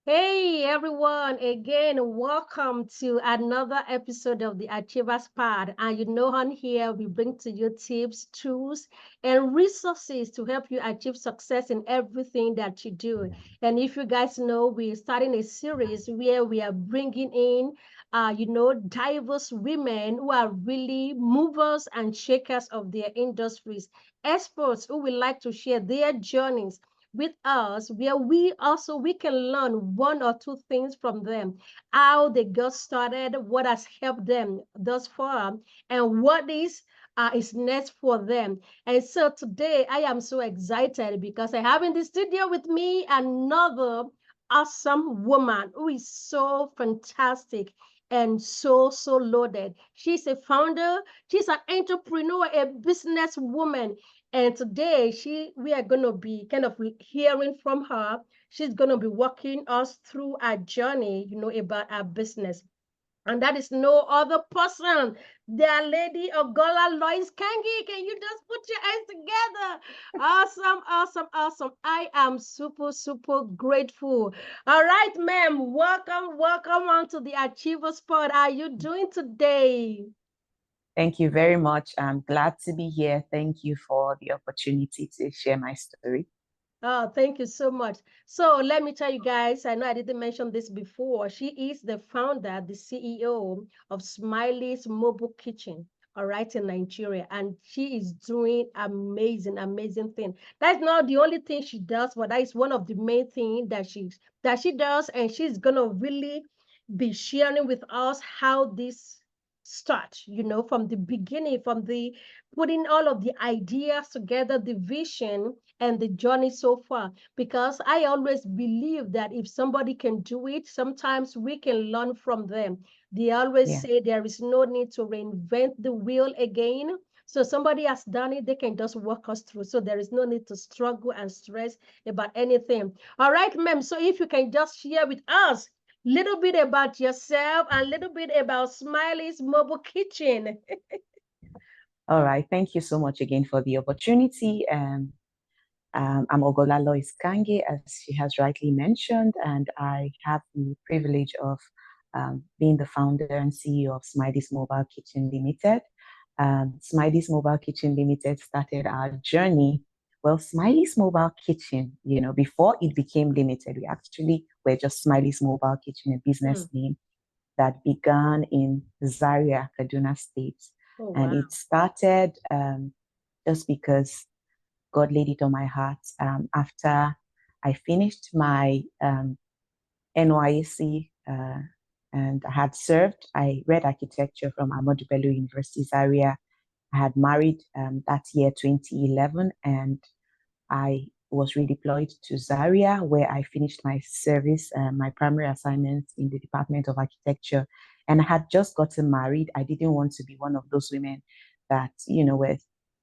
Hey everyone, again, welcome to another episode of the Achievers Pod. And you know, on here, we bring to you tips, tools, and resources to help you achieve success in everything that you do. And if you guys know, we're starting a series where we are bringing in, diverse women who are really movers and shakers of their industries, experts who would like to share their journeys with us where we can learn one or two things from them, how they got started, what has helped them thus far, and what is next for them. And so today I am so excited because I have in the studio with me another awesome woman who is so fantastic and so loaded. She's a founder, she's an entrepreneur, a businesswoman, and today we are going to be kind of hearing from her. She's going to be walking us through our journey, about our business. And that is no other person, the lady Ogola Lois Kange. Can you just put your eyes together? Awesome, awesome, awesome. I am super grateful. All right, ma'am. Welcome on to the Achiever Spot. How are you doing today? Thank you very much. I'm glad to be here. Thank you for the opportunity to share my story. Oh, thank you so much. So let me tell you guys, I know I didn't mention this before. She is the founder, the CEO of Smiley'z Mobile Kitchen, all right, in Nigeria. And she is doing amazing thing. That's not the only thing she does, but that is one of the main things that she does. And she's gonna really be sharing with us how this start, from the beginning, from the putting all of the ideas together, the vision and the journey so far. Because I always believe that if somebody can do it, sometimes we can learn from them. They always Yeah. say there is no need to reinvent the wheel again. So somebody has done it, they can just walk us through. So there is no need to struggle and stress about anything. All right, ma'am. So if you can just share with us little bit about yourself and a little bit about Smiley'z Mobile Kitchen. All right. Thank you so much again for the opportunity. I'm Ogola Lois Kange, as she has rightly mentioned, and I have the privilege of being the founder and CEO of Smiley'z Mobile Kitchen Limited. Smiley'z Mobile Kitchen Limited started our journey. Well, Smiley'z Mobile Kitchen, before it became limited, we actually were just Smiley'z Mobile Kitchen, a business Mm. name that began in Zaria, Kaduna State. Oh, And wow. it started just because God laid it on my heart after I finished my NYC and I had served. I read architecture from Ahmadu Bello University, Zaria. I had married that year, 2011, and I was redeployed to Zaria, where I finished my service, my primary assignment in the Department of Architecture. And I had just gotten married. I didn't want to be one of those women that, were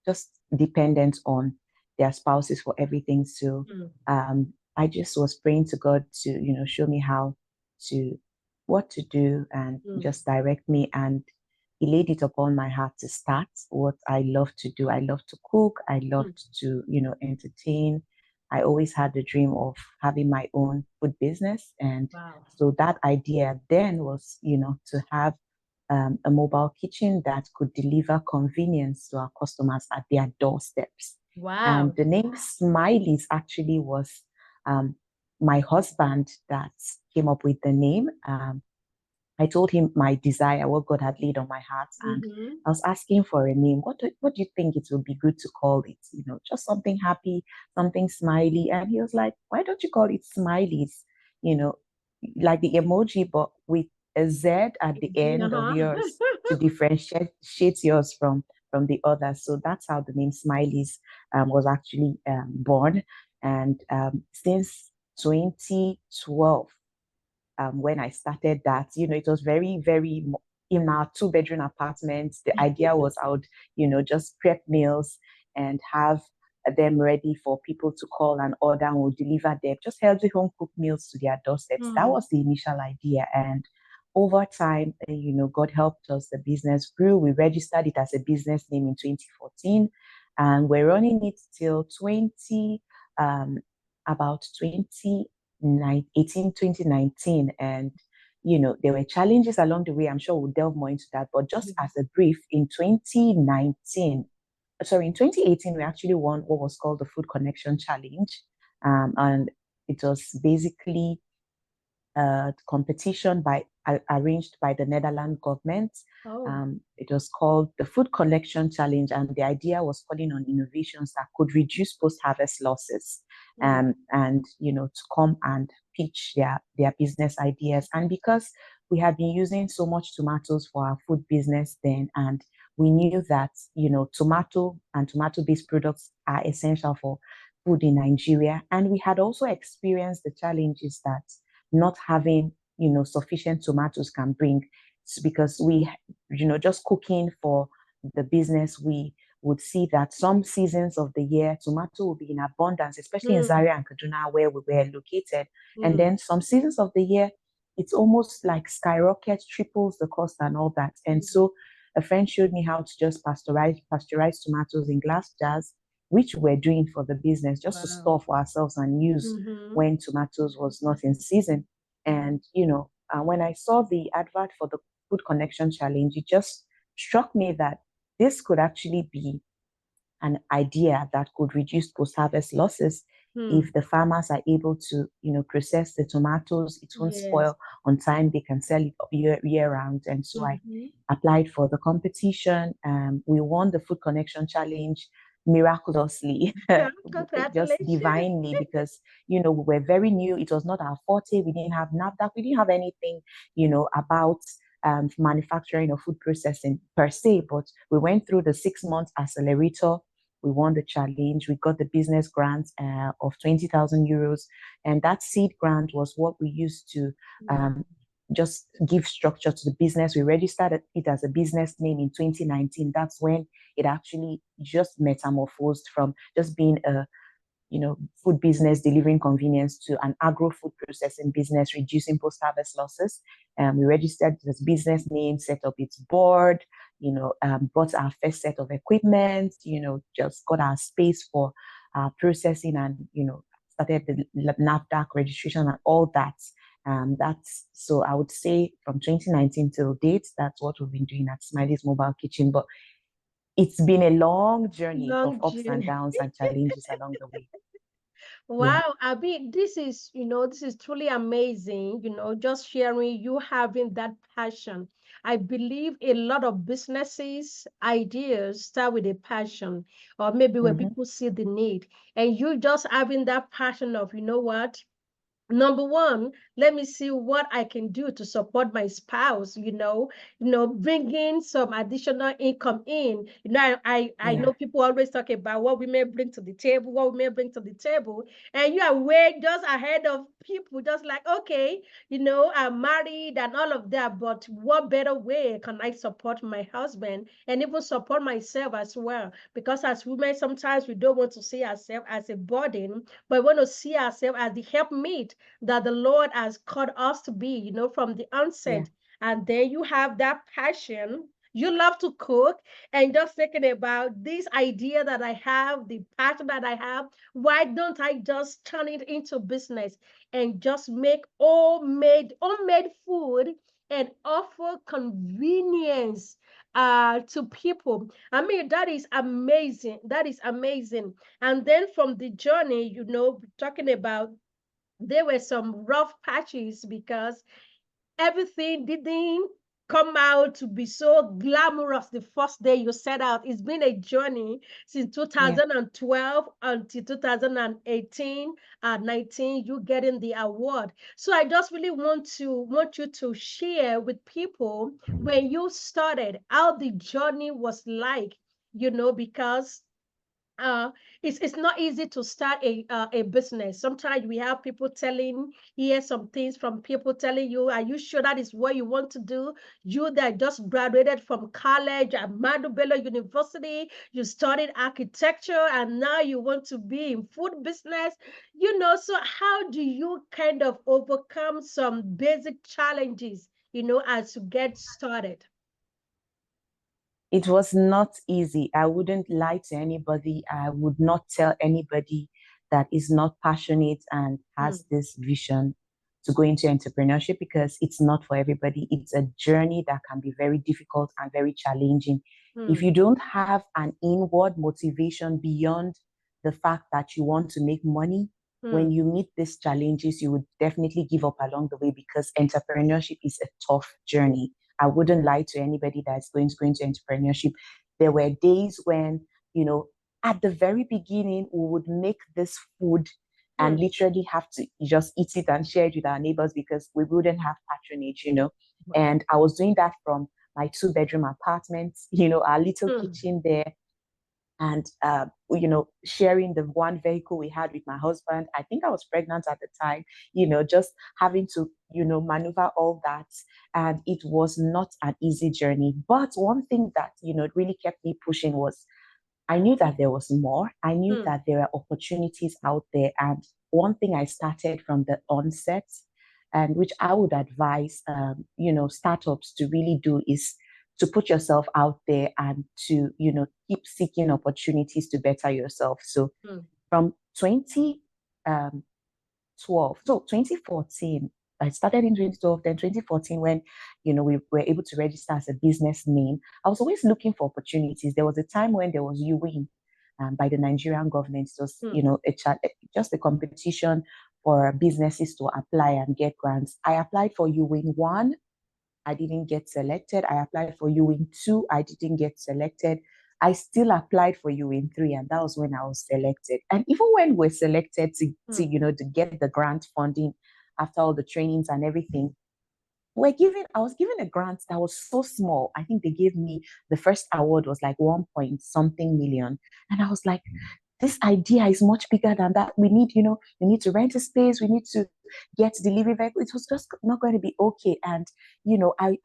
just dependent on their spouses for everything. So Mm. I just was praying to God to, show me to, what to do and Mm. just direct me. And he laid it upon my heart to start what I love to do. I love to cook. I Mm. loved to, entertain. I always had the dream of having my own food business. And Wow. so that idea then was, to have a mobile kitchen that could deliver convenience to our customers at their doorsteps. And Wow. the name Smiley's actually was um, my husband that came up with the name. I told him my desire, what God had laid on my heart, and Mm-hmm. I was asking for a name. What do you think it would be good to call it? Just something happy, something smiley. And he was like, why don't you call it Smiley's? You know, like the emoji, but with a Z at the end of yours to Uh-huh. differentiate yours from the others. So that's how the name Smiley's was actually born. And since 2012, when I started that, it was very in our two-bedroom apartment. The idea was I would, just prep meals and have them ready for people to call and order, and we'll deliver them, just healthy home cooked meals to their doorsteps. That Mm. was the initial idea. And over time, God helped us. The business grew. We registered it as a business name in 2014. and we're running it till about 2019. And there were challenges along the way. I'm sure we'll delve more into that. But just as a brief, in 2018, we actually won what was called the Food Connection Challenge. And it was basically competition arranged by the Netherlands government. Oh. It was called the Food Collection Challenge, and the idea was calling on innovations that could reduce post-harvest losses, Mm. and to come and pitch their business ideas. And because we had been using so much tomatoes for our food business then, and we knew that tomato and tomato-based products are essential for food in Nigeria, and we had also experienced the challenges that not having sufficient tomatoes can bring. It's because we just cooking for the business, we would see that some seasons of the year tomato will be in abundance, especially in Mm. Zaria and Kaduna where we were located. And Mm. then some seasons of the year it's almost like skyrocket, triples the cost and all that. And Mm. so a friend showed me how to just pasteurize tomatoes in glass jars, which we're doing for the business, just to Wow. store for ourselves and use Mm-hmm. when tomatoes was not in season. And when I saw the advert for the Food Connection Challenge, it just struck me that this could actually be an idea that could reduce post-harvest losses Mm. if the farmers are able to, process the tomatoes. It won't Yes. spoil on time. They can sell it year round. And so I Mm-hmm. applied for the competition. We won the Food Connection Challenge miraculously, Yeah, just congratulations. divinely, because we were very new. It was not our forte. We didn't have NAFDAC. We didn't have anything, about manufacturing or food processing per se. But we went through the 6 months accelerator. We won the challenge. We got the business grant of 20,000 euros. And that seed grant was what we used to Wow. just give structure to the business. We registered it as a business name in 2019. That's when it actually just metamorphosed from just being a food business delivering convenience to an agro-food processing business, reducing post-harvest losses. We registered this business name, set up its board, bought our first set of equipment, just got our space for processing, and, started the NAFDAC registration and all that. That's so I would say from 2019 till date, that's what we've been doing at Smiley'z Mobile Kitchen. But it's been a long journey of Long ups and journey. downs and challenges along the way. Yeah. Wow, Abi, this is truly amazing, just sharing you having that passion. I believe a lot of businesses, ideas start with a passion, or maybe when Mm-hmm. people see the need, and you just having that passion of, you know what? Number one, let me see what I can do to support my spouse, bring in some additional income in. I Yeah. know people always talk about what we may bring to the table, what we may bring to the table, and you are way just ahead of people, just like, okay, I'm married and all of that, but what better way can I support my husband and even support myself as well? Because as women, sometimes we don't want to see ourselves as a burden, but we want to see ourselves as the helpmeet that the Lord has called us to be, from the Yeah. onset. And then you have that passion. You love to cook, and just thinking about this idea that I have, the passion that I have, why don't I just turn it into business and just make homemade food and offer convenience to people? I mean, that is amazing. That is amazing. And then from the journey, talking about, there were some rough patches because everything didn't come out to be so glamorous the first day you set out. It's been a journey since Yeah. 2012 until 2018 and 19, you getting the award. So I just really want you to share with people when you started, how the journey was like, because uh it's not easy to start a business. Sometimes we have people telling, hear some things from people telling you, are you sure that is what you want to do? You that just graduated from college at Bello University, you studied architecture, and now you want to be in food business. So how do you kind of overcome some basic challenges, as you get started? It was not easy. I wouldn't lie to anybody. I would not tell anybody that is not passionate and Mm, has this vision to go into entrepreneurship, because it's not for everybody. It's a journey that can be very difficult and very challenging. If mm, you don't have an inward motivation beyond the fact that you want to make money, when mm, you meet these challenges, you would definitely give up along the way, because entrepreneurship is a tough journey. I wouldn't lie to anybody that's going to go into entrepreneurship. There were days when, you know, at the very beginning, we would make this food and mm. literally have to just eat it and share it with our neighbors because we wouldn't have patronage. Wow. And I was doing that from my two-bedroom apartment, our little Mm, kitchen there, and sharing the one vehicle we had with my husband. I think I was pregnant at the time, just having to maneuver all that. And it was not an easy journey, but one thing that really kept me pushing was I knew that there was more. I knew mm, that there are opportunities out there. And one thing I started from the onset, and which I would advise, startups to really do, is to put yourself out there and to, keep seeking opportunities to better yourself. So mm, from 2012, so 2014, I started in 2012, then 2014, when, we were able to register as a business name. I was always looking for opportunities. There was a time when there was UWIN by the Nigerian government. It was, mm, just a competition for businesses to apply and get grants. I applied for UWIN 1. I didn't get selected. I applied for UWIN 2. I didn't get selected. I still applied for UWIN 3, and that was when I was selected. And even when we're selected mm, to get the grant funding after all the trainings and everything, I was given a grant that was so small. I think they gave me, the first award was like 1 point something million. And I was like, this idea is much bigger than that. We need to rent a space. We need to get delivery vehicle. It was just not going to be okay. And,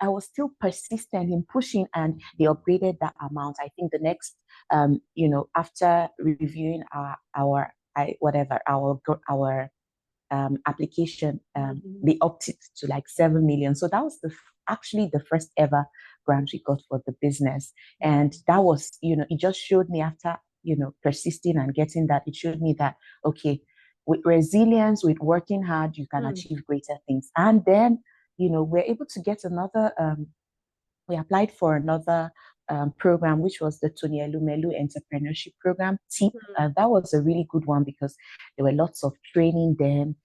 I was still persistent in pushing, and they upgraded that amount. I think the next, after reviewing our application, mm, they opted to like 7 million. So that was actually the first ever grant we got for the business. wow. And that was, it just showed me, after, persisting and getting that, it showed me that, okay, with resilience, with working hard, you can Mm, achieve greater things. And then, we're able to get another, we applied for another program, which was the Tony Elumelu Entrepreneurship Program, TIP. mm, That was a really good one because there were lots of training then.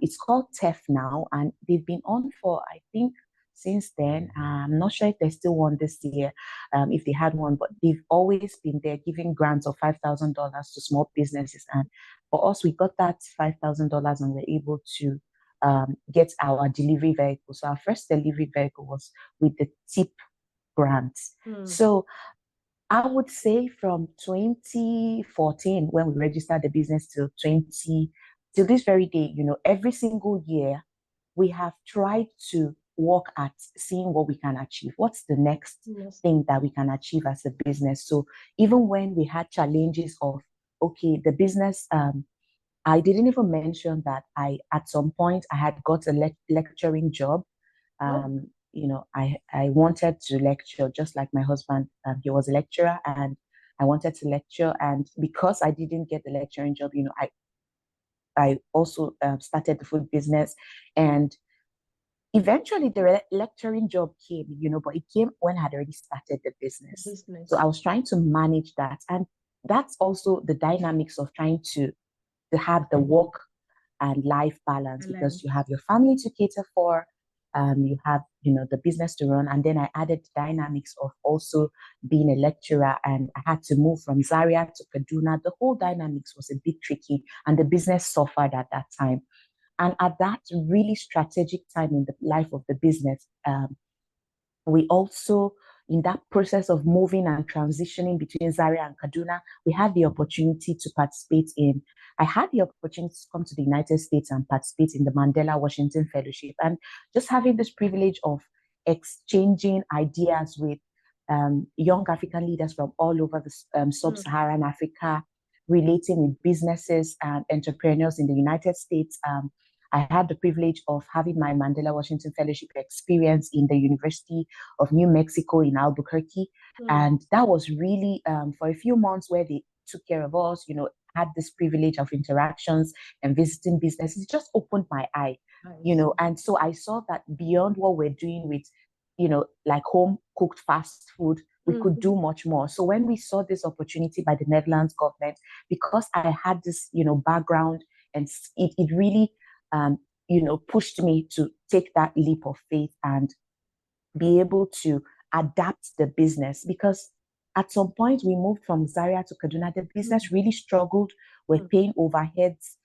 It's called TEF now, and they've been on for, I think, since then. I'm not sure if there's still one this year, if they had one, but they've always been there giving grants of $5,000 to small businesses. And for us, we got that $5,000 and we're able to get our delivery vehicle. So our first delivery vehicle was with the TIP grants. mm, So I would say from 2014, when we registered the business, till this very day, every single year we have tried to work at seeing what we can achieve. What's the next yes. thing that we can achieve as a business? So even when we had challenges of, okay, the business, I didn't even mention that at some point I had got a lecturing job. Oh, I wanted to lecture just like my husband. He was a lecturer, and I wanted to lecture. And because I didn't get the lecturing job, I also started the food business. And eventually the lecturing job came, but it came when I had already started the business. So business. I was trying to manage that. And that's also the dynamics of trying to have the work and life balance, because you Balance. have your family to cater for, you have the business to run, and then I added the dynamics of also being a lecturer, and I had to move from Zaria to Kaduna. The whole dynamics was a bit tricky, and the business suffered at that time. And at that really strategic time in the life of the business, we also, in that process of moving and transitioning between Zaria and Kaduna, we had the opportunity to participate in, I had the opportunity to come to the United States and participate in the Mandela Washington Fellowship. And just having this privilege of exchanging ideas with young African leaders from all over the Mm, sub-Saharan Africa, relating with businesses and entrepreneurs in the United States. I had the privilege of having my Mandela Washington Fellowship experience in the University of New Mexico in Albuquerque. And that was really for a few months where they took care of us, had this privilege of interactions and visiting businesses. It just opened my eye, and so I saw that beyond what we're doing with, like home cooked fast food, we could do much more. So when we saw this opportunity by the Netherlands government, because I had this, background, and it really, pushed me to take that leap of faith and be able to adapt the business. Because at some point we moved from Zaria to Kaduna, the business really struggled with paying overheads,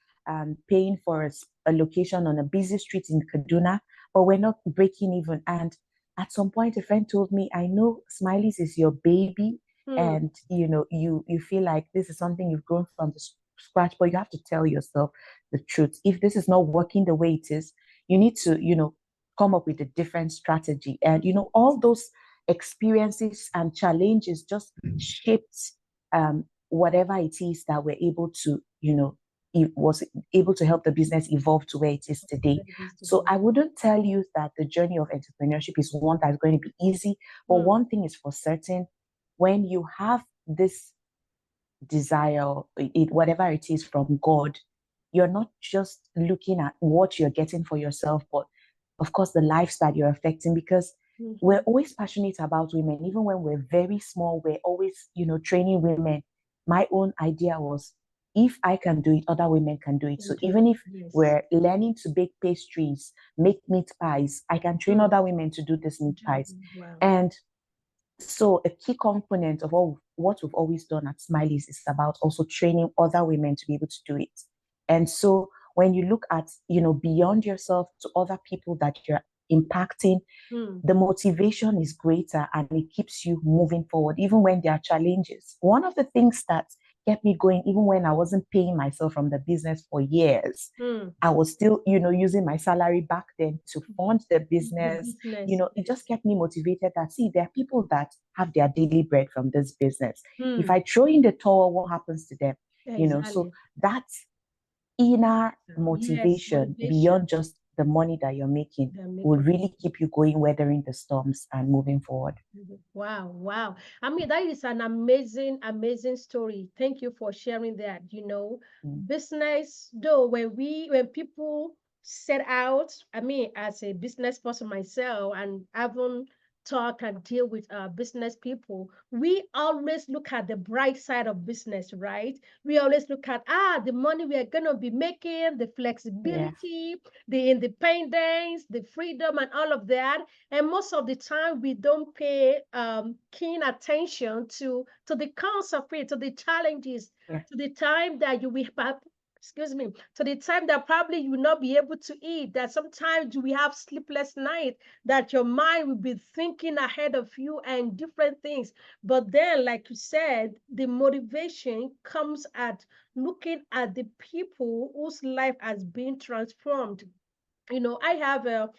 paying for a location on a busy street in Kaduna, but we're not breaking even. And at some point, a friend told me, I know Smiley'z is your baby, and you feel like this is something you've grown from the scratch, but you have to tell yourself the truth. If this is not working the way it is, you need to, come up with a different strategy. And all those experiences and challenges just shaped whatever it is that we're able to, it was able to help the business evolve to where it is today. So I wouldn't tell you that the journey of entrepreneurship is one that's going to be easy, but one thing is for certain: when you have this desire, whatever it is from God, you're not just looking at what you're getting for yourself, but of course the lives that you're affecting. Because we're always passionate about women. Even when we're very small, we're always, training women. My own idea was, if I can do it, other women can do it. So even if we're learning to bake pastries, make meat pies, I can train other women to do this meat pies. And so a key component of what we've always done at Smiley'z is about also training other women to be able to do it. And so when you look at, beyond yourself to other people that you're impacting, the motivation is greater and it keeps you moving forward, even when there are challenges. One of the things that kept me going, even when I wasn't paying myself from the business for years, I was still, using my salary back then to fund the business. It just kept me motivated that, see, there are people that have their daily bread from this business. If I throw in the towel, what happens to them? So that's inner motivation beyond just the money that you're making will really keep you going, weathering the storms and moving forward. Wow, wow. I mean, that is an amazing, amazing story. Thank you for sharing that. Business, though, when people set out, I mean, as a business person myself, and having talk and deal with business people, we always look at the bright side of business, right? We always look at the money we are gonna be making, the flexibility, the independence, the freedom, and all of that. And most of the time, we don't pay keen attention to the cons of it, to the challenges, to the time that you will have, excuse me, to the time that probably you will not be able to eat, that sometimes we have sleepless night, that your mind will be thinking ahead of you and different things. But then, like you said, the motivation comes at looking at the people whose life has been transformed. I have a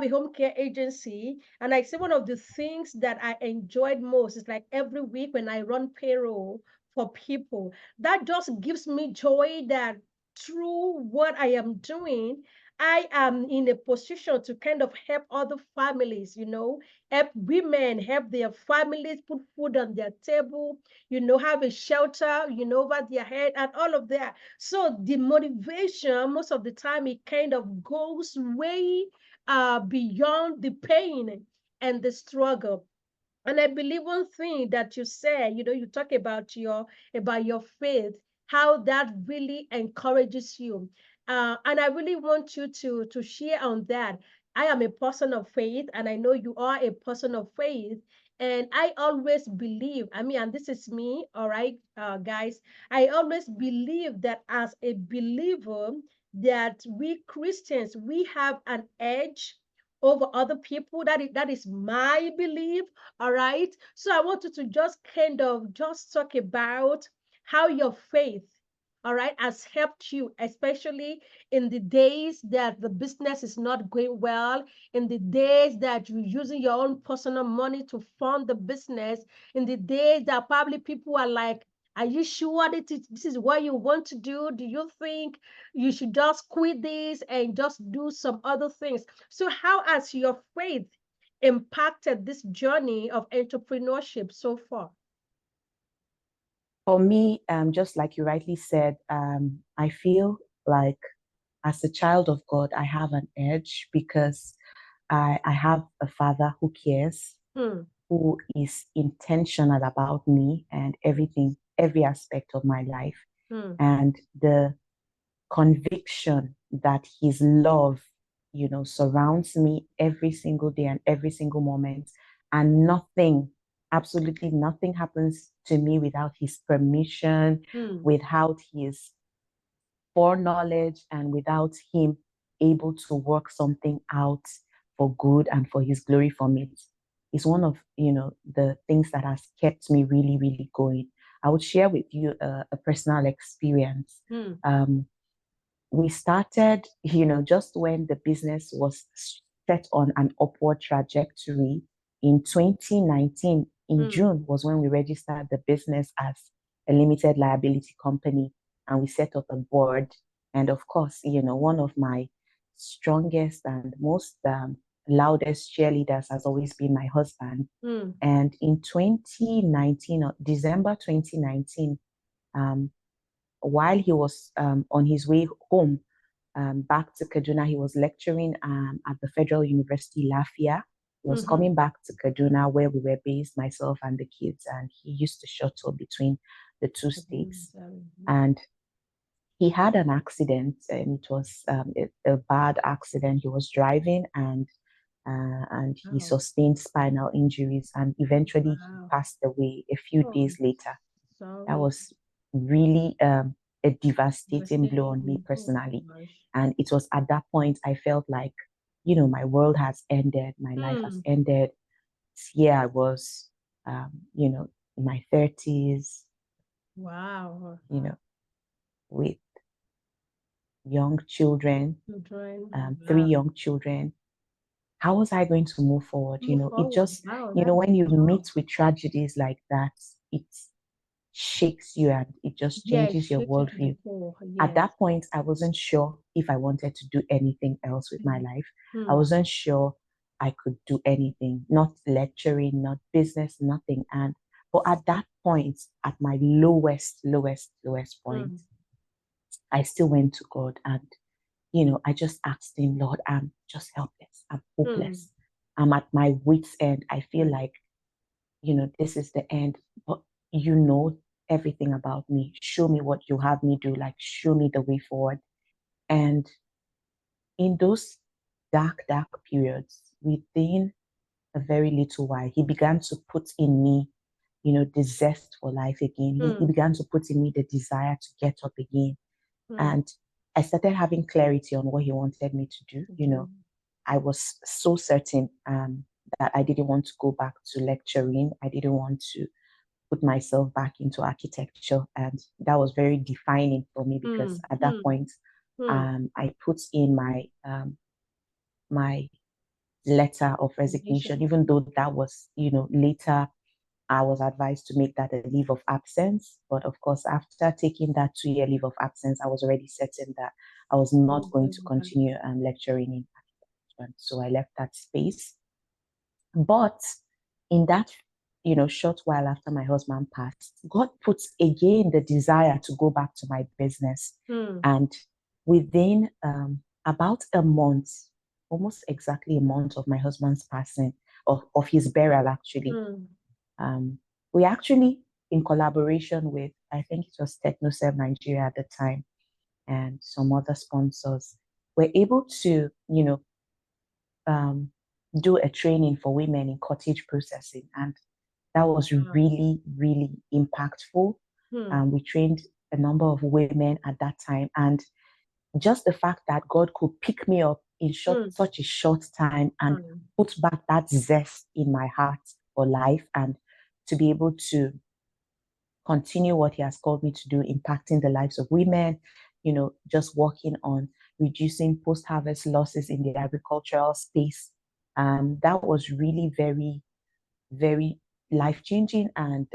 home care agency, and I say one of the things that I enjoyed most is like every week when I run payroll for people, that just gives me joy that through what I am doing, I am in a position to kind of help other families, help women, help their families put food on their table, have a shelter, over their head and all of that. So the motivation, most of the time, it kind of goes way beyond the pain and the struggle. And I believe one thing that you said, you talk about your faith, how that really encourages you. And I really want you to share on that. I am a person of faith, and I know you are a person of faith. And I always believe, I mean, and this is me, all right, guys, I always believe that as a believer, that we Christians, we have an edge over other people. That is my belief. All right. So I want you to just kind of just talk about how your faith, all right, has helped you, especially in the days that the business is not going well, in the days that you're using your own personal money to fund the business, in the days that probably people are like, Are you sure that this is what you want to do? Do you think you should just quit this and just do some other things? So how has your faith impacted this journey of entrepreneurship so far? For me, just like you rightly said, I feel like as a child of God, I have an edge because I have a father who cares, Hmm, who is intentional about me and everything, every aspect of my life. hmm, And the conviction that his love, surrounds me every single day and every single moment. And nothing, absolutely nothing happens to me without his permission, hmm, without his foreknowledge, and without him able to work something out for good and for his glory from it. It's one of, the things that has kept me really, really going. I would share with you a personal experience. hmm, Um, we started, just when the business was set on an upward trajectory in 2019. In hmm, June was when we registered the business as a limited liability company and we set up a board. And of course, one of my strongest and most loudest cheerleaders has always been my husband. hmm, And in 2019, or December 2019, um, while he was on his way home back to Kaduna, he was lecturing at the Federal University Lafia. He was mm-hmm. coming back to Kaduna, where we were based, myself and the kids, and he used to shuttle between the two states. And he had an accident, and it was a bad accident. He was driving, and he Wow. sustained spinal injuries, and eventually he Wow. passed away a few Oh, days later. That sorry. was really a devastating blow on me Devastating. Oh, personally. gosh. And it was at that point I felt like, my world has ended, my life has Hmm. ended. Here I was, in my 30s, Wow. with young children, Children. three Wow. young children. How was I going to move forward? Move It forward. just, Wow, that's when you tough. meet with tragedies like that, it shakes you and it just Yes, changes your shake you to the worldview. core. At Yes. that point, I wasn't sure if I wanted to do anything else with my life. I Hmm. wasn't sure I could do anything, not lecturing, not business, nothing. And but at that point, at my lowest point, Hmm. I still went to God and I just asked him, Lord, I'm just helpless. I'm Hmm. hopeless. I'm at my wit's end. I feel like, this is the end. But you know everything about me. Show me what you have me do. Like, show me the way forward. And in those dark periods, within a very little while, he began to put in me, the zest for life again. He Hmm. began to put in me the desire to get up again. Hmm. And I started having clarity on what he wanted me to do. To do. I was so certain that I didn't want to go back to lecturing. I didn't want to put myself back into architecture. And that was very defining for me Hmm. because at that Hmm. point, Hmm. I put in my letter of resignation, Condition. even though that was, later I was advised to make that a leave of absence. But of course, after taking that 2 year leave of absence, I was already certain that I was not Hmm. going to continue lecturing in architecture. So I left that space. But in that, short while after my husband passed, God puts again the desire to go back to my business. Hmm. And within about a month, almost exactly a month of my husband's passing, of his burial actually, Hmm. um, we actually, in collaboration with, I think it was TechnoServe Nigeria at the time, and some other sponsors, were able to, um, do a training for women in cottage processing. And that was Wow. really, really impactful. Hmm. We trained a number of women at that time. And just the fact that God could pick me up in Hmm. such a short time and Hmm. put back that zest in my heart for life and to be able to continue what he has called me to do, impacting the lives of women, just working on reducing post-harvest losses in the agricultural space. That was really very, very life-changing, and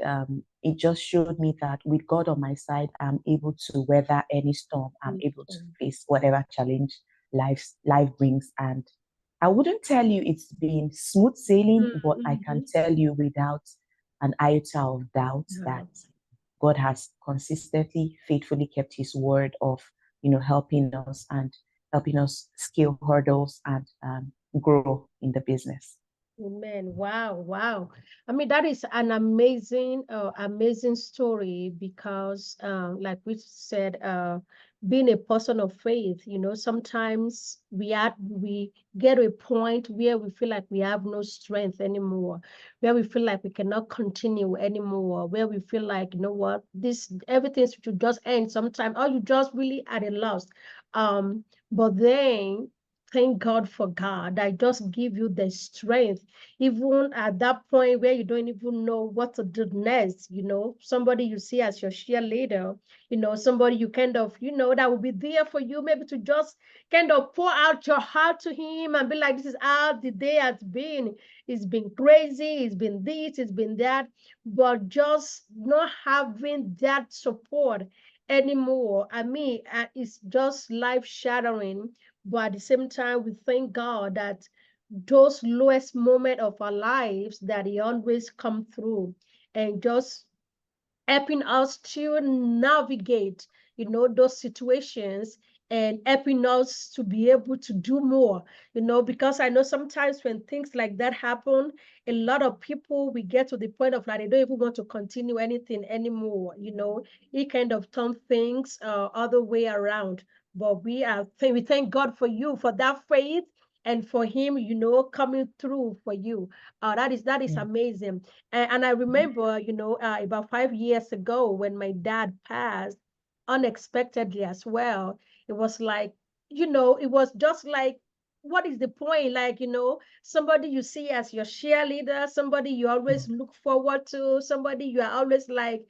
it just showed me that with God on my side, I'm able to weather any storm. I'm able to face whatever challenge life brings. And I wouldn't tell you it's been smooth sailing, but I can tell you without an iota of doubt that God has consistently, faithfully kept his word of, helping us scale hurdles and grow in the business. Amen. Wow, wow. I mean, that is an amazing, amazing story because, like we said, being a person of faith, sometimes we get to a point where we feel like we have no strength anymore, where we feel like we cannot continue anymore, where we feel like, you know what, this everything should just end sometime, or you just really at a loss. But then thank God for God that just give you the strength, even at that point where you don't even know what to do next. Somebody you see as your cheerleader, somebody you kind of, that will be there for you, maybe to just kind of pour out your heart to him and be like, this is how the day has been. It's been crazy, it's been this, it's been that, but just not having that support anymore. I mean, it's just life shattering, but at the same time, we thank God that those lowest moments of our lives that he always come through and just helping us to navigate, those situations and helping us to be able to do more, because I know sometimes when things like that happen, a lot of people, we get to the point of like, they don't even want to continue anything anymore, it kind of turn things other way around. But we thank God for you, for that faith, and for him, coming through for you. That is Yeah. amazing. And I remember, about 5 years ago when my dad passed unexpectedly as well. It was like, it was just like, what is the point? Like, somebody you see as your cheerleader, somebody you always look forward to, somebody you are always like,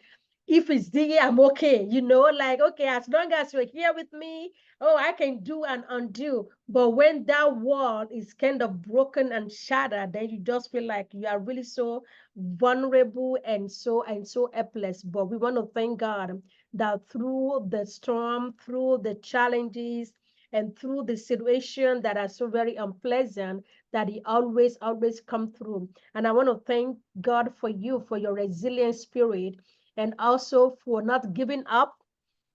if it's there, I'm okay, like, okay, as long as you're here with me, oh, I can do and undo. But when that wall is kind of broken and shattered, then you just feel like you are really so vulnerable and so helpless. But we want to thank God that through the storm, through the challenges, and through the situation that are so very unpleasant, that he always come through. And I want to thank God for you, for your resilient spirit, and also for not giving up,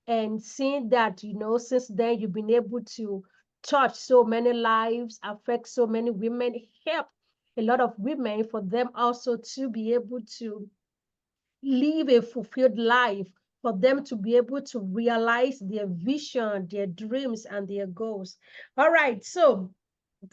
and seeing that, since then you've been able to touch so many lives, affect so many women, help a lot of women, for them also to be able to live a fulfilled life, for them to be able to realize their vision, their dreams, and their goals. All right, so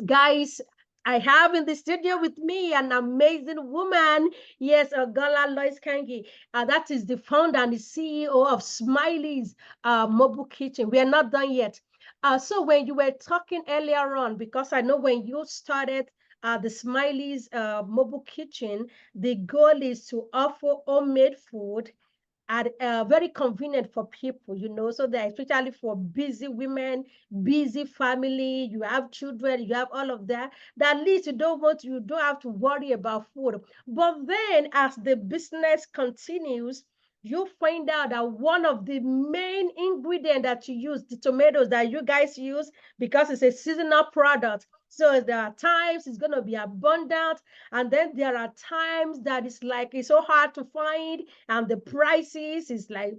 guys, I have in the studio with me an amazing woman. Yes, Ogola Lois Kange. That is the founder and the CEO of Smiley'z Mobile Kitchen. We are not done yet. So when you were talking earlier on, because I know when you started the Smiley'z Mobile Kitchen, the goal is to offer homemade food at very convenient for people, so that especially for busy women, busy family, you have children, you have all of that, that at least you don't have to worry about food. But then as the business continues, you find out that one of the main ingredients that you use, the tomatoes that you guys use, because it's a seasonal product. So there are times it's going to be abundant, and then there are times that it's like it's so hard to find, and the prices is like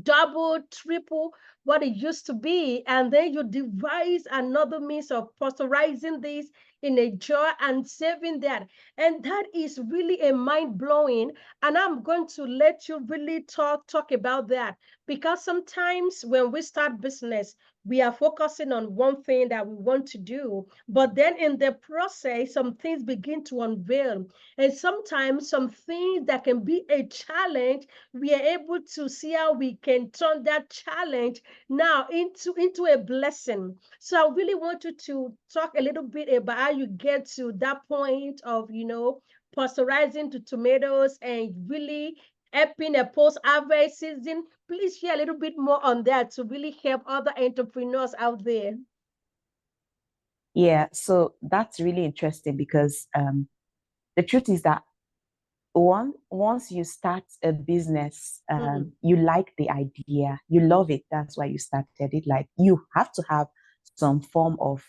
double, triple what it used to be. And then you devise another means of pasteurizing this in a jar and saving that. And that is really a mind blowing. And I'm going to let you really talk about that, because sometimes when we start business, we are focusing on one thing that we want to do, but then in the process, some things begin to unveil. And sometimes some things that can be a challenge, we are able to see how we can turn that challenge now into a blessing. So I really want you to talk a little bit about how you get to that point of, pasteurizing the tomatoes and really helping a post-harvest season. Please share a little bit more on that to really help other entrepreneurs out there. Yeah, so that's really interesting because the truth is that once you start a business, you like the idea, you love it. That's why you started it. Like you have to have some form of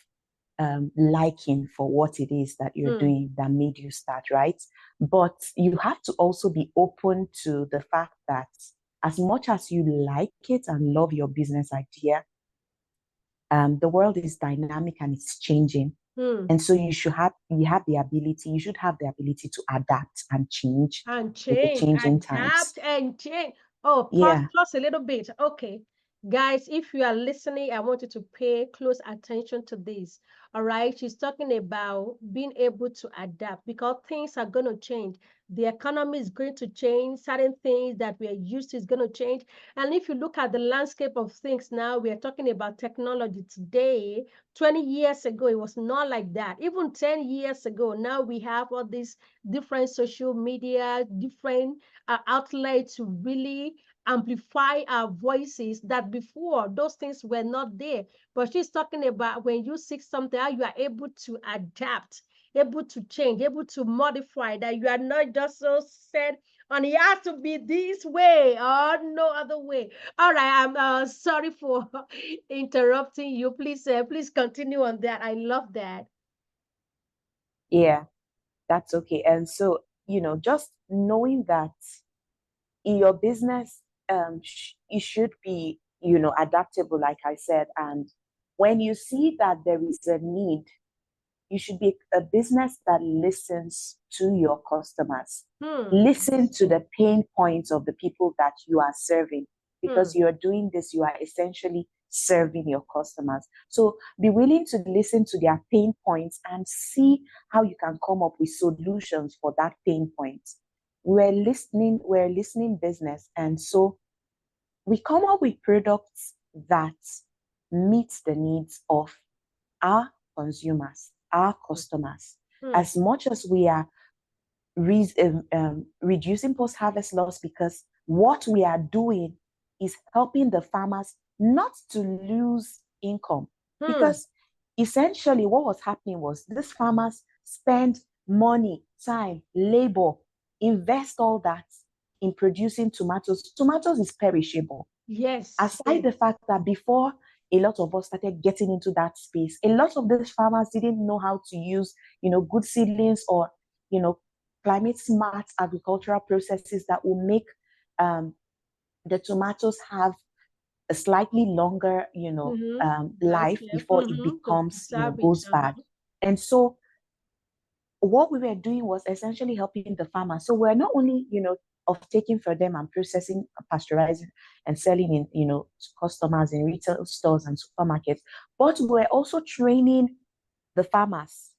liking for what it is that you're doing that made you start, right? But you have to also be open to the fact that as much as you like it and love your business idea, the world is dynamic and it's changing. And so you have the ability, you should have the ability to adapt and change And with the change, changing times. adapt and change. Oh, Yeah, pause a little bit. Okay. Guys, if you are listening, I want you to pay close attention to this. All right. She's talking about being able to adapt because things are going to change. The economy is going to change. Certain things that we are used to is going to change. And if you look at the landscape of things now, we are talking about technology today. 20 years ago, it was not like that. Even 10 years ago, now we have all these different social media, different outlets to really amplify our voices that before those things were not there. But she's talking about when you seek something, how you are able to adapt, able to change, able to modify, that you are not just so set on it has to be this way or no other way. All right, I'm sorry for interrupting you. Please continue on that. I love that. yeah, that's okay. And so, just knowing that in your business, you should be, adaptable, like I said. And when you see that there is a need, you should be a business that listens to your customers. Listen to the pain points of the people that you are serving. Because you're doing this, you are essentially serving your customers. So be willing to listen to their pain points and see how you can come up with solutions for that pain point. We're listening business. And so we come up with products that meet the needs of our consumers, our customers. As much as we are reducing post-harvest loss, because what we are doing is helping the farmers not to lose income. Because essentially what was happening was these farmers spend money, time, labor, invest all that in producing tomatoes. Tomatoes is perishable. Yes. Aside the fact that before a lot of us started getting into that space, a lot of these farmers didn't know how to use, good seedlings or, climate smart agricultural processes that will make the tomatoes have a slightly longer, life before it becomes, goes bad. And so what we were doing was essentially helping the farmers. So we're not only, of taking for them and processing, pasteurizing, and selling in, to customers in retail stores and supermarkets, but we're also training the farmers.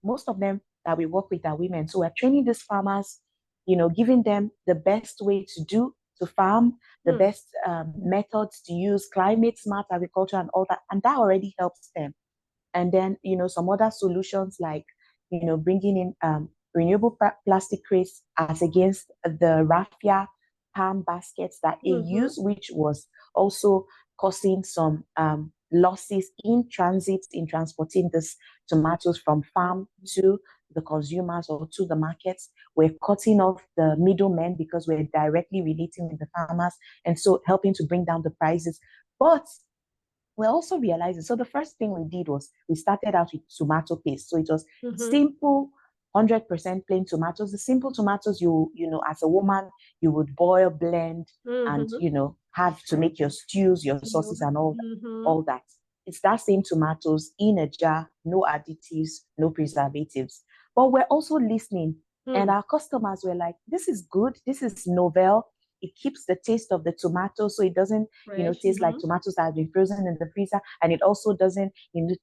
Most of them that we work with are women. So we're training these farmers, giving them the best way to farm, the best methods to use, climate smart agriculture and all that. And that already helps them. And then, some other solutions like, bringing in renewable plastic crates as against the raffia palm baskets that they use, which was also causing some losses in transit in transporting this tomatoes from farm to the consumers or to the markets. We're cutting off the middlemen because we're directly relating with the farmers, and so helping to bring down the prices. But we're also realizing, so the first thing we did was we started out with tomato paste. So it was simple, 100% plain tomatoes. The simple tomatoes as a woman, you would boil, blend, and, have to make your stews, your sauces, and all that. It's that same tomatoes in a jar, no additives, no preservatives. But we're also listening, and our customers were like, this is good, this is novel. It keeps the taste of the tomato, so it doesn't, taste like tomatoes that have been frozen in the freezer, and it also doesn't,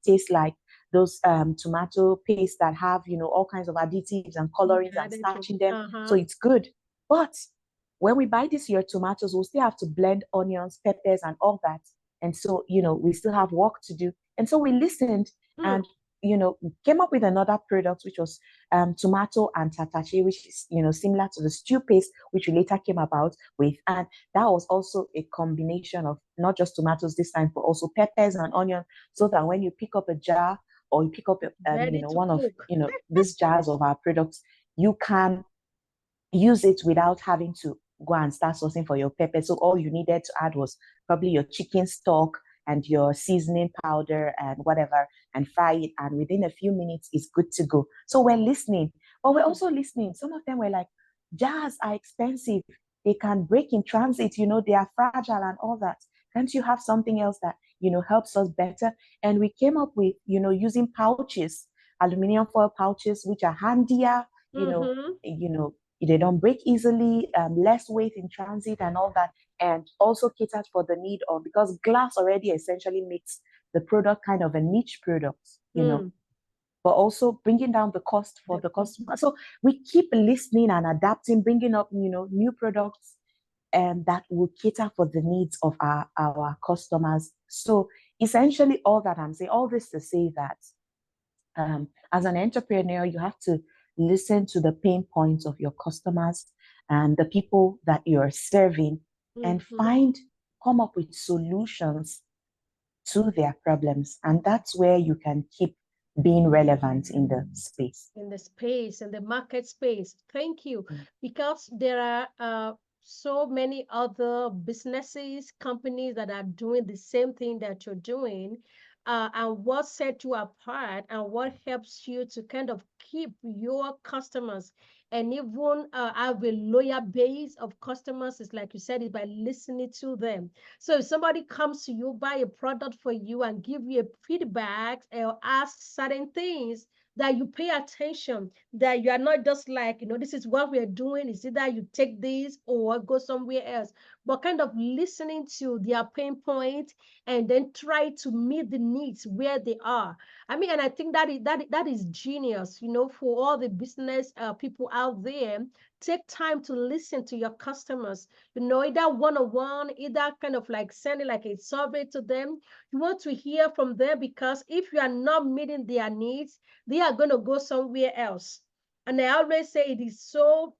taste like those tomato paste that have, all kinds of additives and colorings and starching them. So it's good. But when we buy this your tomatoes, we'll still have to blend onions, peppers, and all that. And so, we still have work to do. And so we listened and came up with another product, which was tomato and tatache, which is, similar to the stew paste, which we later came about with. And that was also a combination of not just tomatoes this time, but also peppers and onion, so that when you pick up a jar or you pick up, one of, these jars of our products, you can use it without having to go and start sourcing for your pepper. So all you needed to add was probably your chicken stock and your seasoning powder and whatever, and fry it. And within a few minutes, it's good to go. So we're listening, but we're also listening. Some of them were like, jars are expensive. They can break in transit, they are fragile and all that. Can't you have something else that, helps us better? And we came up with, using pouches, aluminum foil pouches, which are handier, they don't break easily, less weight in transit and all that, and also caters for the need of, because glass already essentially makes the product kind of a niche product, but also bringing down the cost for the customer. So we keep listening and adapting, bringing up, new products, and that will cater for the needs of our customers. So essentially all that I'm saying, all this to say that as an entrepreneur, you have to listen to the pain points of your customers and the people that you're serving, and come up with solutions to their problems. And that's where you can keep being relevant in the space. In the market space. Thank you. Because there are so many other businesses, companies that are doing the same thing that you're doing. And what set you apart and what helps you to kind of keep your customers and even have a loyal base of customers is, like you said, is by listening to them. So if somebody comes to you, buy a product for you and give you a feedback or ask certain things, that you pay attention, that you are not just like, this is what we're doing. Is either you take this or go somewhere else, but kind of listening to their pain point and then try to meet the needs where they are. I mean, and I think that is genius, for all the business people out there. Take time to listen to your customers, either one-on-one, either kind of like sending like a survey to them. You want to hear from them, because if you are not meeting their needs, they are going to go somewhere else. And I always say it is so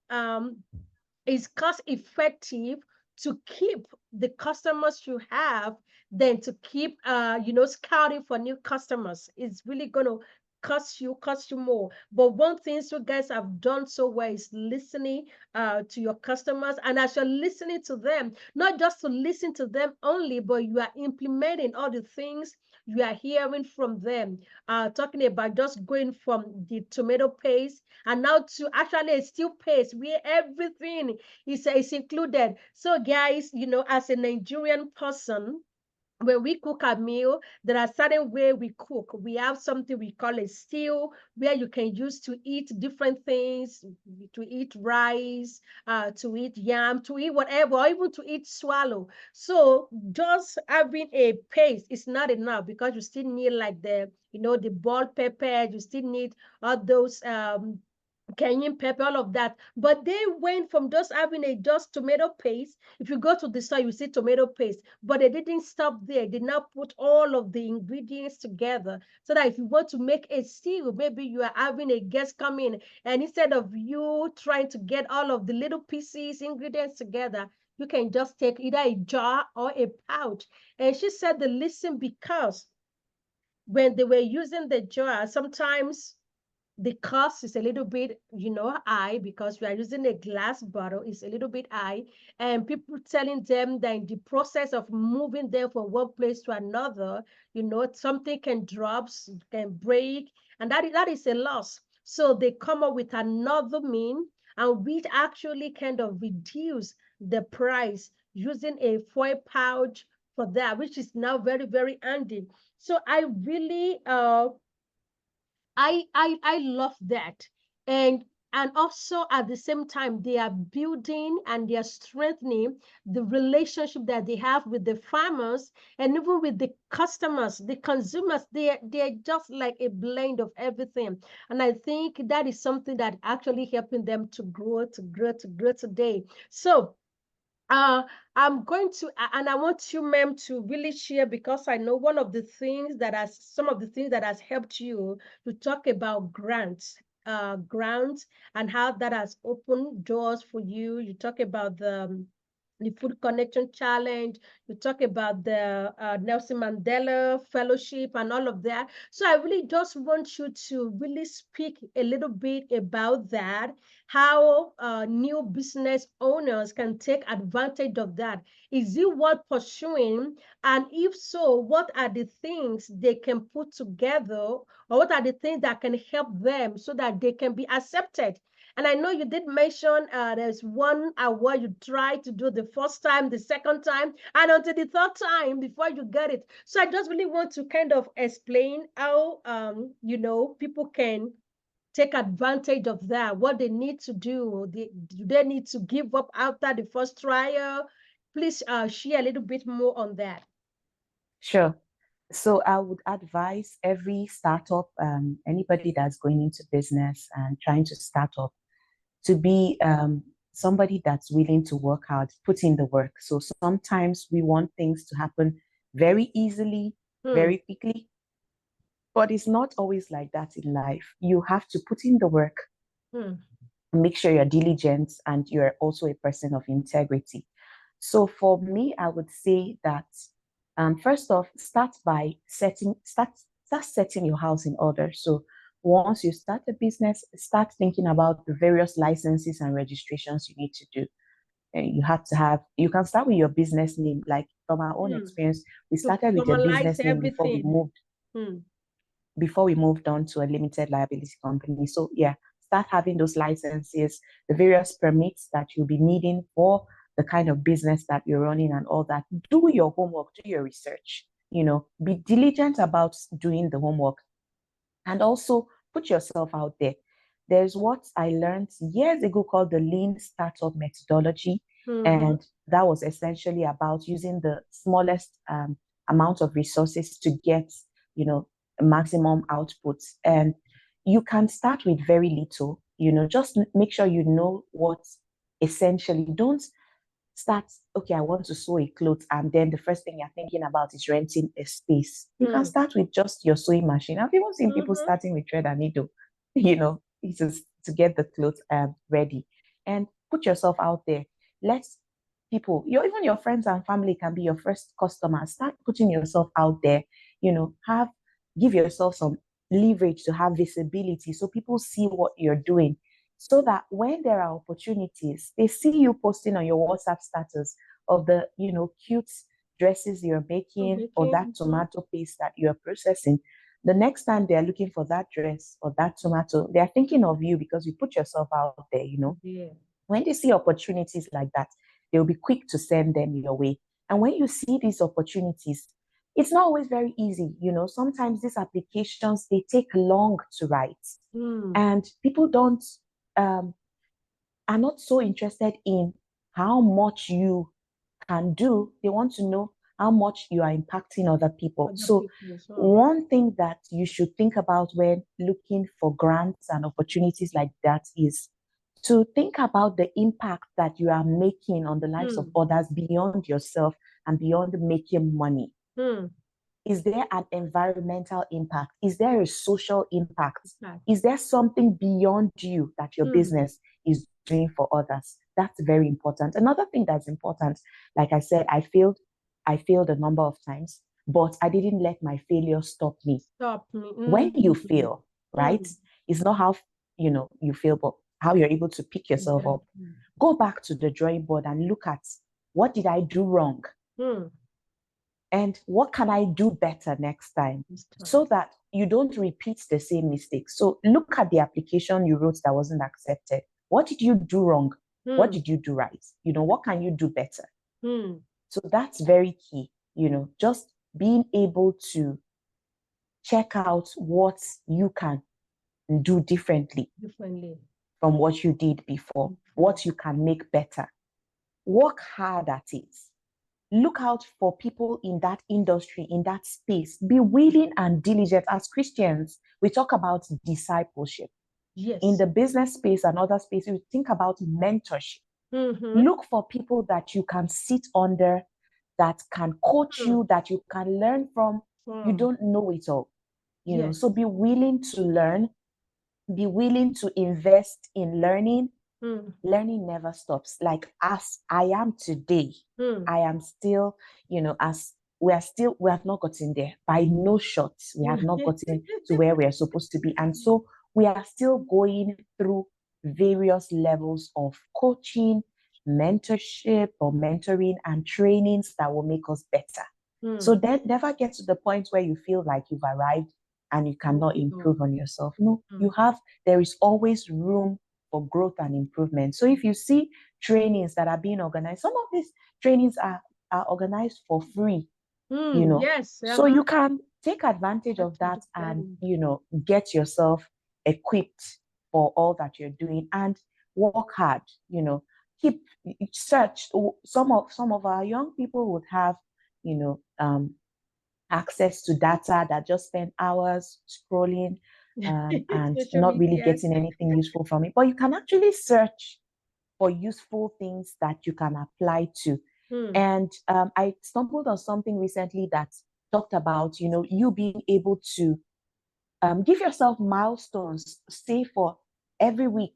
it's cost effective to keep the customers you have than to keep scouting for new customers. It's really going to cost you more. But one thing you guys have done so well is listening to your customers. And as you're listening to them, not just to listen to them only, but you are implementing all the things you are hearing from them. Talking about just going from the tomato paste and now to actually a stew paste where everything is included. So guys, as a Nigerian person, when we cook a meal, there are certain way we cook. We have something we call a stew, where you can use to eat different things, to eat rice, to eat yam, to eat whatever, or even to eat swallow. So just having a paste is not enough, because you still need like the bell pepper, you still need all those cayenne pepper, all of that. But they went from just having a just tomato paste. If you go to the store, you see tomato paste, but they didn't stop there. They did not put all of the ingredients together, so that if you want to make a stew, maybe you are having a guest come in, and instead of you trying to get all of the little pieces, ingredients together, you can just take either a jar or a pouch. And she said the listen, because when they were using the jar, sometimes the cost is a little bit, high, because we are using a glass bottle. It's a little bit high, and people telling them that in the process of moving them from one place to another, something can drop, can break, and that is a loss. So they come up with another mean, and we actually kind of reduce the price using a foil pouch for that, which is now very, very handy. So I really I love that. And also at the same time, they are building and they are strengthening the relationship that they have with the farmers and even with the customers, the consumers. They're just like a blend of everything. And I think that is something that actually helping them to grow, to grow, to grow today. So uh, I'm going to, and I want you, ma'am, to really share, because I know some of the things that has helped you to talk about grants and how that has opened doors for you. You talk about the Food Connection Challenge. You talk about the Nelson Mandela Fellowship and all of that. So I really just want you to really speak a little bit about that, how new business owners can take advantage of that. Is it worth pursuing? And if so, what are the things they can put together, or what are the things that can help them so that they can be accepted? And I know you did mention there's one award you tried to do the first time, the second time, and until the third time before you get it. So I just really want to kind of explain how, people can take advantage of that, what they need to do. Do they need to give up after the first trial? Please share a little bit more on that. Sure. So I would advise every startup, anybody that's going into business and trying to start up, to be somebody that's willing to work hard, put in the work. So sometimes we want things to happen very easily, very quickly, but it's not always like that in life. You have to put in the work, make sure you're diligent, and you're also a person of integrity. So for me, I would say that first off, start setting your house in order. So once you start a business, start thinking about the various licenses and registrations you need to do. And you can start with your business name. Like from our own experience, we To started with a formalize business name everything. before we moved on to a limited liability company. So yeah, start having those licenses, the various permits that you'll be needing for the kind of business that you're running and all that. Do your homework, do your research, be diligent about doing the homework, and also put yourself out there. There's what I learned years ago called the lean startup methodology. And that was essentially about using the smallest amount of resources to get, maximum output. And you can start with very little, just make sure you know what essentially. Don't start, okay, I want to sew a cloth, and then the first thing you're thinking about is renting a space. You can start with just your sewing machine. I've even seen people starting with thread and needle, to get the clothes ready. And put yourself out there. Let people, even your friends and family can be your first customers. Start putting yourself out there, give yourself some leverage to have visibility so people see what you're doing, so that when there are opportunities, they see you posting on your WhatsApp status of the, cute dresses you're making or that tomato paste that you're processing. The next time they're looking for that dress or that tomato, they're thinking of you because you put yourself out there. Yeah. When they see opportunities like that, they'll be quick to send them your way. And when you see these opportunities, it's not always very easy. Sometimes these applications, they take long to write. And people don't are not so interested in how much you can do. They want to know how much you are impacting other people. So one thing that you should think about when looking for grants and opportunities like that is to think about the impact that you are making on the lives of others beyond yourself and beyond making money. Is there an environmental impact? Is there a social impact? Is there something beyond you that your business is doing for others? That's very important. Another thing that's important, like I said, I failed a number of times, but I didn't let my failure stop me. When you fail, right? It's not how you fail, but how you're able to pick yourself up. Go back to the drawing board and look at, what did I do wrong? And what can I do better next time, so that you don't repeat the same mistakes? So look at the application you wrote that wasn't accepted. What did you do wrong? What did you do right? What can you do better? So that's very key, just being able to check out what you can do differently from what you did before, what you can make better. Work hard at it. Look out for people in that industry, in that space. Be willing and diligent. As Christians, we talk about discipleship. Yes. In the business space and other spaces, we think about mentorship. Look for people that you can sit under, that can coach you, that you can learn from. You don't know it all. So be willing to learn, be willing to invest in learning, Learning never stops. Like as I am today, I am still, as we have not gotten there by no shots. We have not gotten to where we are supposed to be. And so we are still going through various levels of coaching, mentorship or mentoring and trainings that will make us better. So then never get to the point where you feel like you've arrived and you cannot improve on yourself. No, there is always room for growth and improvement. So if you see trainings that are being organized, some of these trainings are organized for free, Yes. So you can take advantage of that and, get yourself equipped for all that you're doing and work hard, keep search. Some of our young people would have, access to data that just spend hours scrolling and Social not really media. getting anything useful from it. But you can actually search for useful things that you can apply to. And I stumbled on something recently that talked about, you being able to give yourself milestones. Say for every week,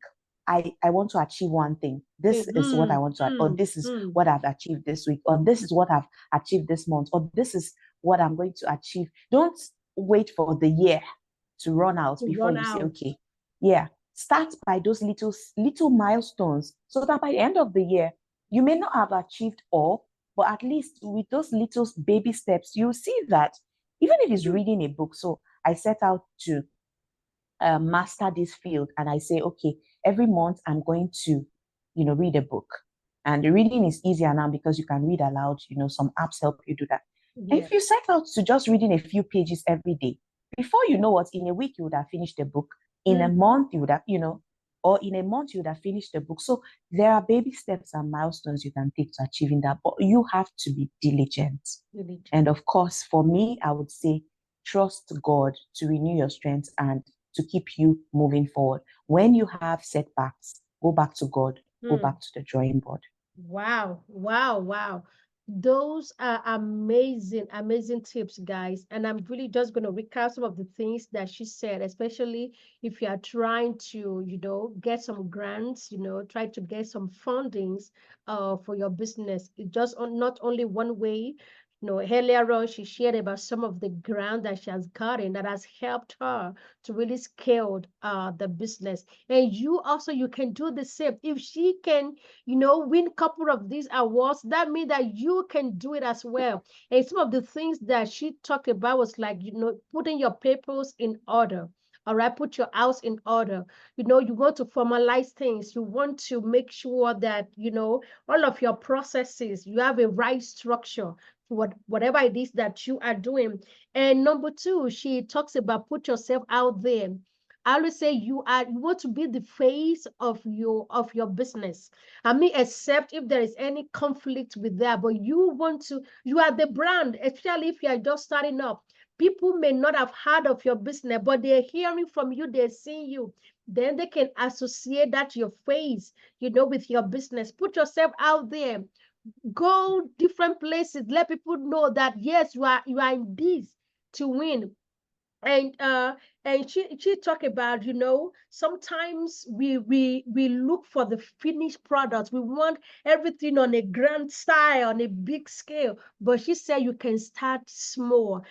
I want to achieve one thing. This is what I want to, or this is what I've achieved this week, or this is what I've achieved this month, or this is what I'm going to achieve. Don't wait for the year to run out before you say, okay, yeah, start by those little milestones so that by the end of the year, you may not have achieved all, but at least with those little baby steps, you see that even if it's reading a book. So I set out to master this field, and I say, okay, every month I'm going to, read a book. And the reading is easier now because you can read aloud. Some apps help you do that. And if you set out to just reading a few pages every day, before you know what, in a week you would have finished the book. In a month you would have, or in a month you would have finished the book. So there are baby steps and milestones you can take to achieving that, but you have to be diligent. And of course, for me, I would say trust God to renew your strength and to keep you moving forward. When you have setbacks, go back to God, go back to the drawing board. Wow, wow, wow. Those are amazing, amazing tips, guys. And I'm really just going to recap some of the things that she said, especially if you are trying to, get some grants, try to get some fundings for your business. It just not only one way. Earlier on, she shared about some of the grant that she has gotten that has helped her to really scale the business. And you can do the same. If she can win couple of these awards, that means that you can do it as well. And some of the things that she talked about was like, putting your papers in order. All right, put your house in order. You want to formalize things. You want to make sure that, all of your processes, you have a right structure for whatever it is that you are doing. And number two, she talks about put yourself out there. I always say you want to be the face of your business. I mean, except if there is any conflict with that, but you are the brand, especially if you are just starting up. People may not have heard of your business, but they're hearing from you, they're seeing you. Then they can associate that your face, with your business. Put yourself out there. Go different places. Let people know that yes, you are in this to win. And she talked about, sometimes we look for the finished products. We want everything on a grand style, on a big scale, but she said you can start small.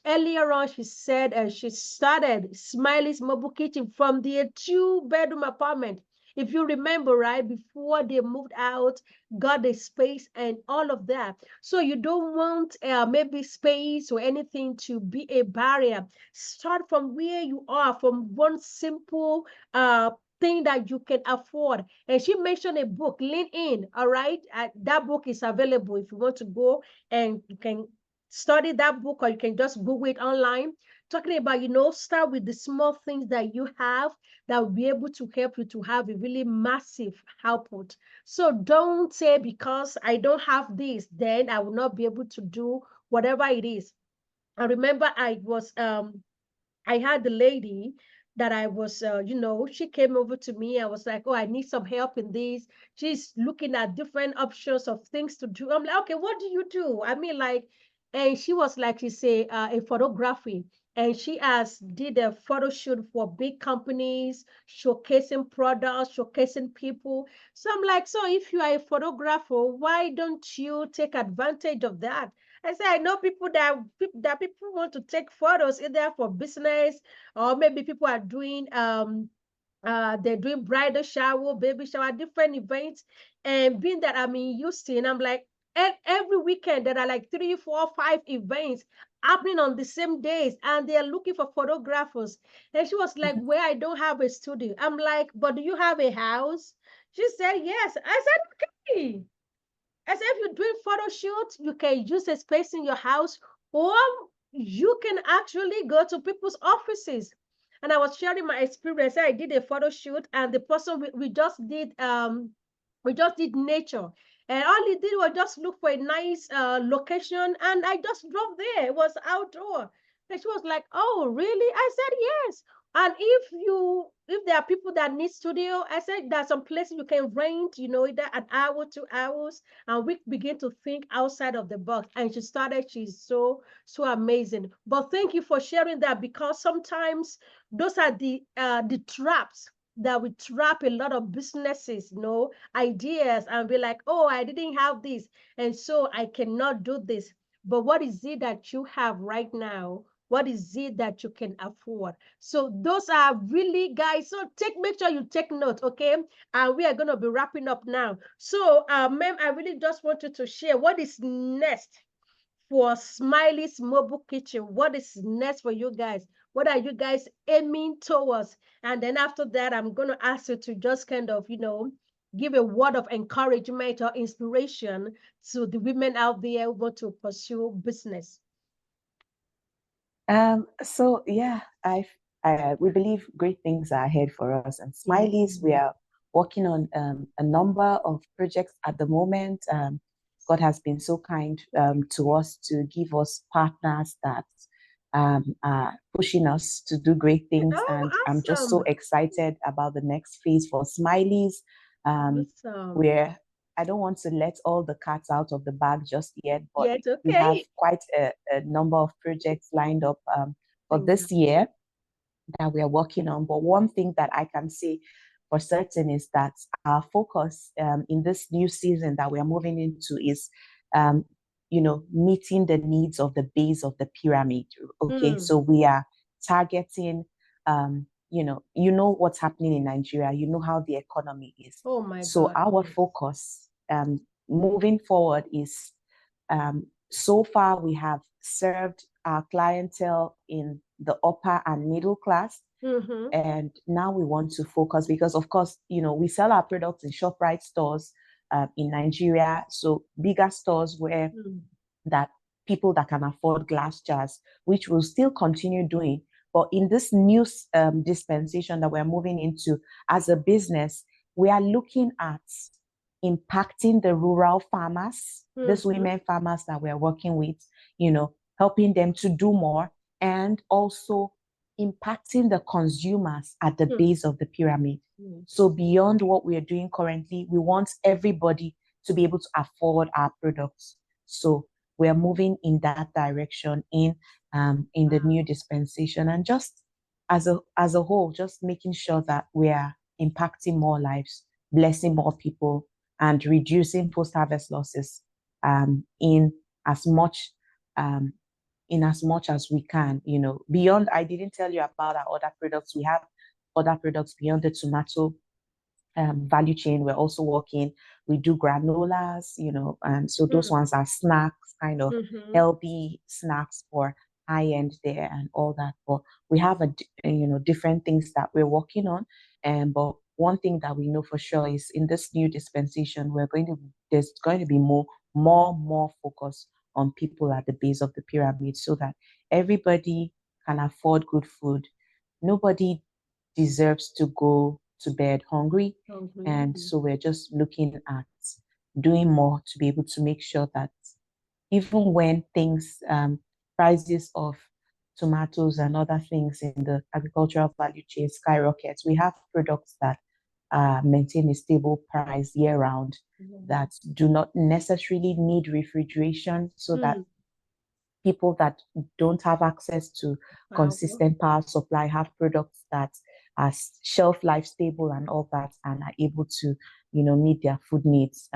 Earlier on she said she started Smiley'z Mobile Kitchen from the 2-bedroom apartment. If you remember, right, before they moved out, got the space and all of that. So you don't want maybe space or anything to be a barrier. Start from where you are, from one simple thing that you can afford. And she mentioned a book, Lean In. All right, that book is available if you want to go and you can study that book, or you can just Google it online. Talking about, start with the small things that you have that will be able to help you to have a really massive output. So don't say because I don't have this, then I will not be able to do whatever it is. I remember I had the lady that I was, she came over to me. I was like, oh, I need some help in this. She's looking at different options of things to do. I'm like, okay, what do you do? I mean, like, and she was like, she say, a photography. and she has did a photo shoot for big companies, showcasing products, showcasing people. So I'm like, so if you are a photographer, why don't you take advantage of that? I say, I know people that people want to take photos either for business, or maybe people are doing they're doing bridal shower, baby shower, different events. And being that I'm in Houston, I'm like, and every weekend there are like 3, 4, 5 events happening on the same days, and they're looking for photographers. And she was like, Mhm. "Where I don't have a studio." I'm like, "But do you have a house?" She said, "Yes." I said, "Okay." I said, if you're doing photo shoots, you can use a space in your house, or you can actually go to people's offices. And I was sharing my experience. I did a photo shoot, and the person we just did nature. And all he did was just look for a nice location, and I just drove there. It was outdoor. And she was like, "Oh, really?" I said, "Yes." And if there are people that need studio, I said there's some places you can rent, either an hour, 2 hours, and we begin to think outside of the box. And she's so amazing. But thank you for sharing that, because sometimes those are the traps that we trap a lot of businesses, ideas, and be like, oh, I didn't have this, and so I cannot do this. But what is it that you have right now? What is it that you can afford? So those are really, guys. So make sure you take note, okay? And we are going to be wrapping up now. So, ma'am, I really just want you to share what is next for Smiley'z Mobile Kitchen. What is next for you guys? What are you guys aiming towards? And then after that, I'm going to ask you to just kind of, give a word of encouragement or inspiration to the women out there who want to pursue business. So yeah, we believe great things are ahead for us. And Yeah. Smiley's, we are working on a number of projects at the moment. God has been so kind to us to give us partners that are pushing us to do great things. Oh, And I'm just so awesome. excited about the next phase for Smiley's. Um, Awesome. where I don't want to let all the cats out of the bag just yet, but Yes, we have okay. quite a number of projects lined up for Thank this year that we are working on. But one thing that I can say for certain is that our focus in this new season that we are moving into is, um, meeting the needs of the base of the pyramid. Okay, you. so we are targeting, what's happening in Nigeria. You know how the economy is. Oh my So God, our yes. focus moving forward is so far, we have served our clientele in the upper and middle class. Mm-hmm. And now we want to focus because, of course, we sell our products in ShopRite stores in Nigeria. So bigger stores where Mm. that people that can afford glass jars, which we'll still continue doing. But in this new dispensation that we're moving into as a business, we are looking at impacting the rural farmers, these Mm-hmm. women farmers that we're working with, helping them to do more, and also impacting the consumers at the Mm. base of the pyramid. Mm. So beyond what we are doing currently, we want everybody to be able to afford our products. So we are moving in that direction in the Wow. new dispensation, and just as a whole, just making sure that we are impacting more lives, blessing more people, and reducing post-harvest losses um, as much um, in as much as we can. Beyond, I didn't tell you about our other products. We have other products beyond the tomato value chain. We're also working, we do granolas, and so those Mm. ones are snacks, kind of Mm-hmm. healthy snacks for high end there and all that. But we have different things that we're working on. And but one thing that we know for sure is in this new dispensation, there's going to be more focus on people at the base of the pyramid so that everybody can afford good food. Nobody deserves to go to bed hungry. Hungry. And so we're just looking at doing more to be able to make sure that even when prices of tomatoes and other things in the agricultural value chain skyrockets, we have products that maintain a stable price year round Mm. that do not necessarily need refrigeration so that Mm. people that don't have access to Wow. consistent power supply have products that are shelf life stable and all that, and are able to, meet their food needs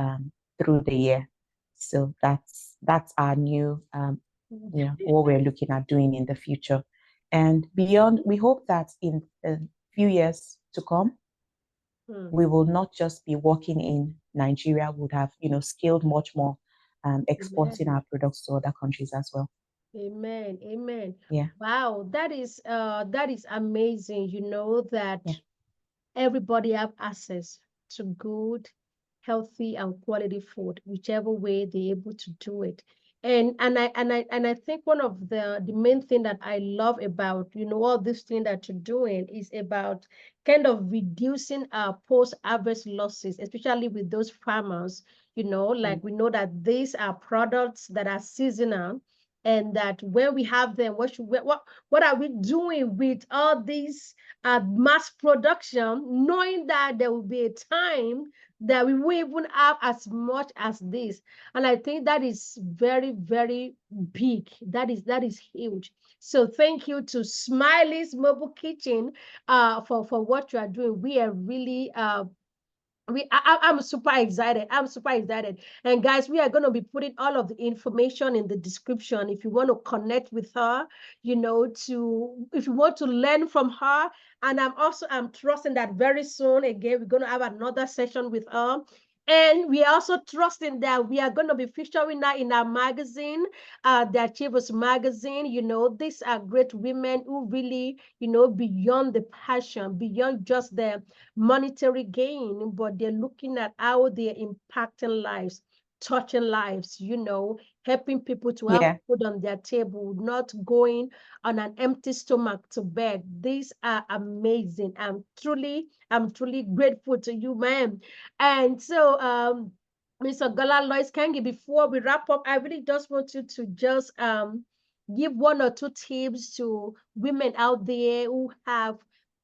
through the year. So that's our new, what we're looking at doing in the future. And beyond, we hope that in a few years to come, we will not just be working in Nigeria, would have, scaled much more, exporting Amen. our products to other countries as well. Amen. Amen. Yeah, Wow, that is amazing. You know that yeah, everybody have access to good, healthy, and quality food, whichever way they're able to do it. And I think one of the main thing that I love about, all this thing that you're doing is about kind of reducing our post-harvest losses, especially with those farmers, mm, like we know that these are products that are seasonal, and that when we have them, what are we doing with all these mass production, knowing that there will be a time that we won't even have as much as this. And I think that is very, very big. That is huge. So thank you to Smiley'z Mobile Kitchen for what you are doing. We are really I'm super excited. I'm super excited. And guys, we are going to be putting all of the information in the description if you want to connect with her, if you want to learn from her. And I'm trusting that very soon again we're going to have another session with her. And we are also trusting that we are going to be featuring her in our magazine, the Achievers magazine. These are great women who really, beyond the passion, beyond just the monetary gain, but they're looking at how they're impacting lives, touching lives, helping people to have yeah, food on their table, not going on an empty stomach to bed. These are amazing. I'm truly grateful to you, ma'am. And so, Mr. Ogola Lois Kange, before we wrap up, I really just want you to just give one or two tips to women out there who have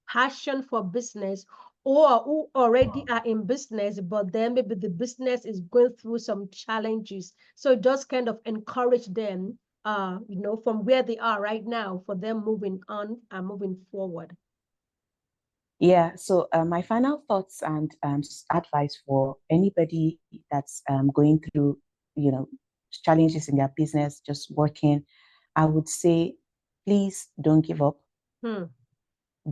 passion for business, or who already are in business, but then maybe the business is going through some challenges. So just kind of encourage them, from where they are right now, for them moving on and moving forward. yeah. So my final thoughts and advice for anybody that's going through, you know, challenges in their business, just working, I would say, please don't give up. Hmm.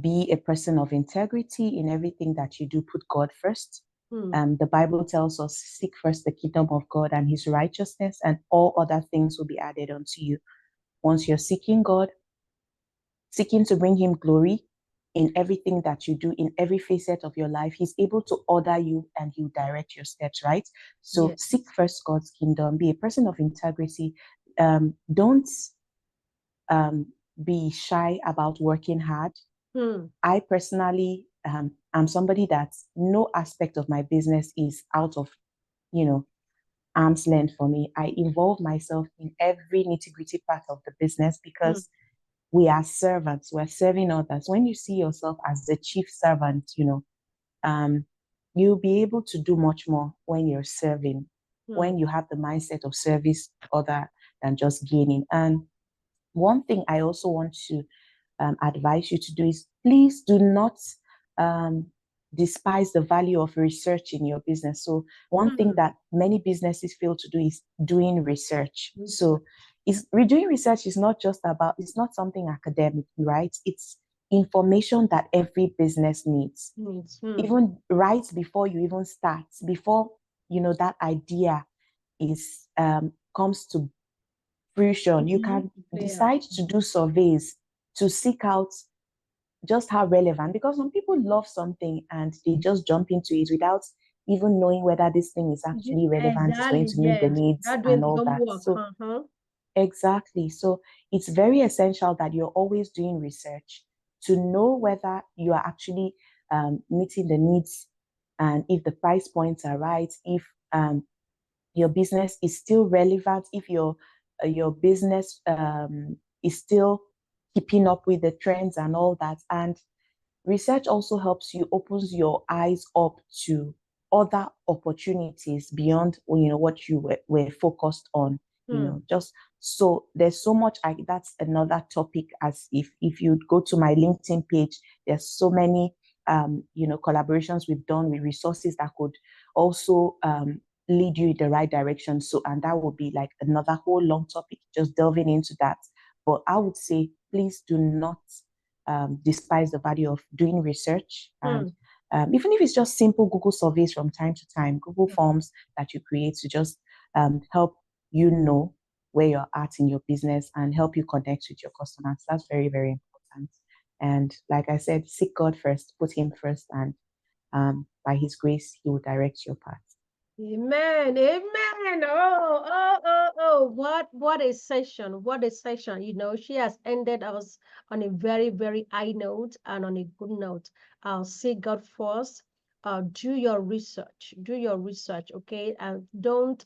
Be a person of integrity in everything that you do. Put God first. Hmm. The Bible tells us, seek first the kingdom of God and his righteousness, and all other things will be added unto you. Once you're seeking God, seeking to bring him glory in everything that you do, in every facet of your life, he's able to order you and he'll direct your steps, right? So Yes. seek first God's kingdom, be a person of integrity. Don't um, be shy about working hard. Hmm. I personally am somebody that no aspect of my business is out of, you know, arm's length for me. I involve myself in every nitty-gritty part of the business Hmm. because we are servants, we're serving others. When you see yourself as the chief servant, um, you'll be able to do much more when you're serving, Hmm. when you have the mindset of service other than just gaining. And one thing I also want to advise you to do is please do not um, despise the value of research in your business. So one thing Hmm. that many businesses fail to do is doing research. Research. So doing research is not just about, it's not something academic, right? It's information that every business needs. Needs. Hmm. Even right before you even start, before that idea is comes to fruition, you Mhm. can Play out. decide to do surveys to seek out just how relevant, because some people love something and they just jump into it without even knowing whether this thing is actually relevant, is going Exactly, to meet the yes. needs Not and doing the all that. homework. So Uh-huh. exactly. So it's very essential that you're always doing research to know whether you are actually meeting the needs, and if the price points are right, if your business is still relevant, if your business is still keeping up with the trends and all that. And research also helps you, opens your eyes up to other opportunities beyond what you were focused on Hmm. just so there's so much. That's another topic. As if you go to my LinkedIn page, there's so many collaborations we've done with resources that could also lead you in the right direction. So, and that would be like another whole long topic, just delving into that. But I would say, please do not despise the value of doing research, and Hmm. even if it's just simple Google surveys from time to time, Google forms that you create to just help you know where you're at in your business and help you connect with your customers. That's very, very important. And like I said, seek God first, put Him first, and by His grace, He will direct your path. Amen. Amen. Oh. What a session. What a session. She has ended us on a very, very high note and on a good note. I'll seek God first. Do your research. Do your research, okay? And don't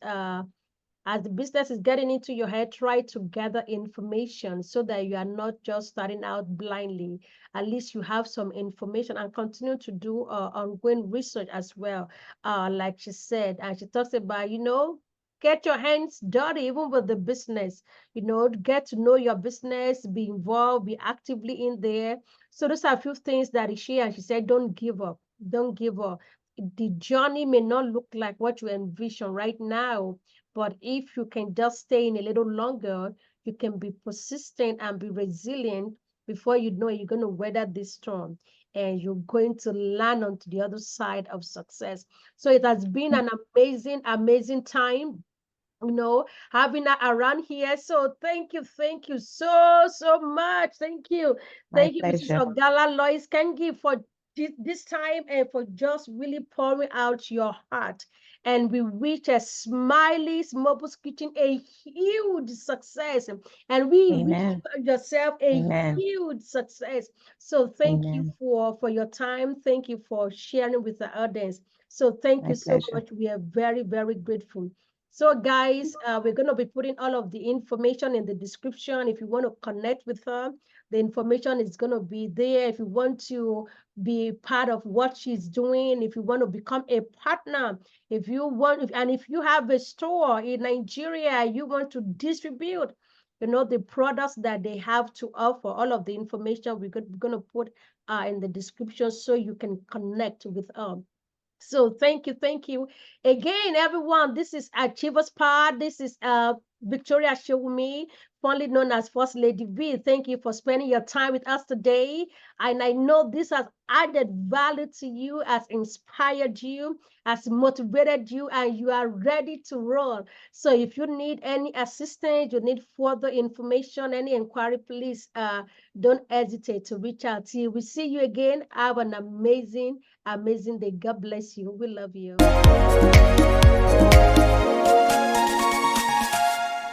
as the business is getting into your head, try to gather information so that you are not just starting out blindly. At least you have some information, and continue to do ongoing research as well. Like she said, and she talks about, get your hands dirty even with the business, get to know your business, be involved, be actively in there. So those are a few things that she said, don't give up. Don't give up. The journey may not look like what you envision right now, but if you can just stay in a little longer, you can be persistent and be resilient. Before you know it, you're going to weather this storm and you're going to land onto the other side of success. So it has been an amazing, amazing time, having her around here. So thank you so much. My Thank you, Mrs. pleasure. Ogola Lois Kange, for this time and for just really pouring out your heart. And we wish a Smiley'z Mobile Kitchen a huge success. And we wish Amen. yourself a Amen. huge success. So thank you Amen. for your time. Thank you for sharing with the audience. So thank My you so pleasure. much. We are very, very grateful. So, guys, we're going to be putting all of the information in the description. If you want to connect with her, the information is going to be there. If you want to be part of what she's doing, if you want to become a partner, and if you have a store in Nigeria, you want to distribute, the products that they have to offer, all of the information we're going to put in the description so you can connect with them. So thank you again, everyone. This is Achievers Pod. This is Victoria Shewumi, fondly known as First Lady V. Thank you for spending your time with us today. And I know this has added value to you, has inspired you, has motivated you, and you are ready to roll. So if you need any assistance, you need further information, any inquiry, please don't hesitate to reach out to you. We see you again. Have an amazing day. God bless you. We love you.